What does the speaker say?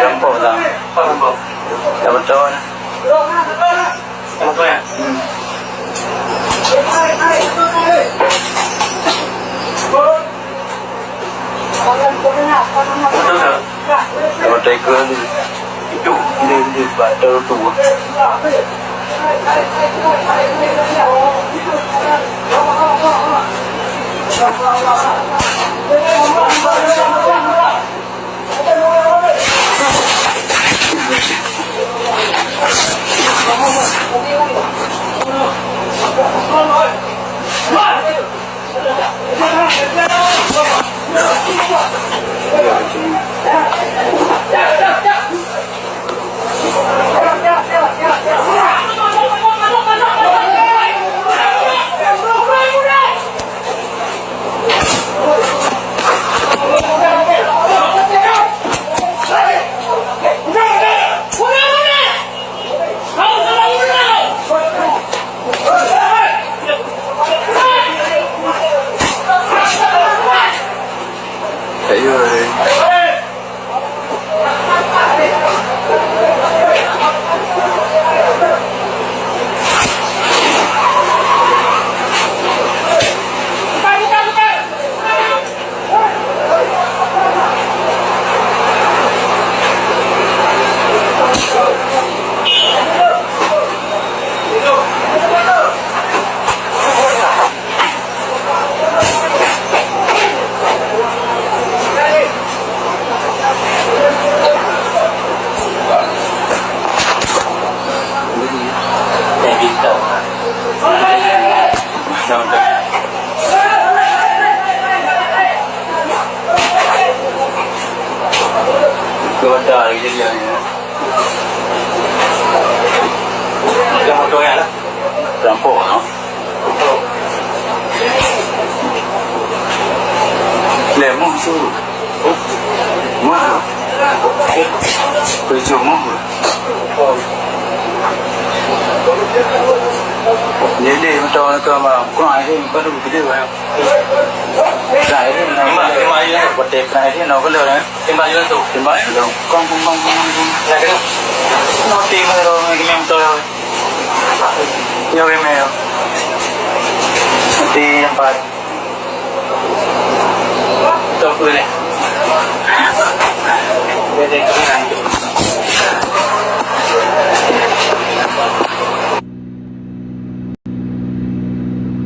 Rampok dah. Dah betul. Apa ya? Betul tak? Kalau tiger ni hidup dia batal tu. Kepada lagi jadi ni. Yang motor yang lah. Rampok, no? Lemon tu. Mah. Kerja mah. Jadi motor nak apa? Kurang ini baru begitu kan? Cái này thì nó bật đẹp này thì nó có lửa đấy tìm bao nhiêu tu tìm bao nhiêu con là cái nó tìm rồi cái em tôi rồi nhiều em mèo đi em bật tôi cười này đây cái này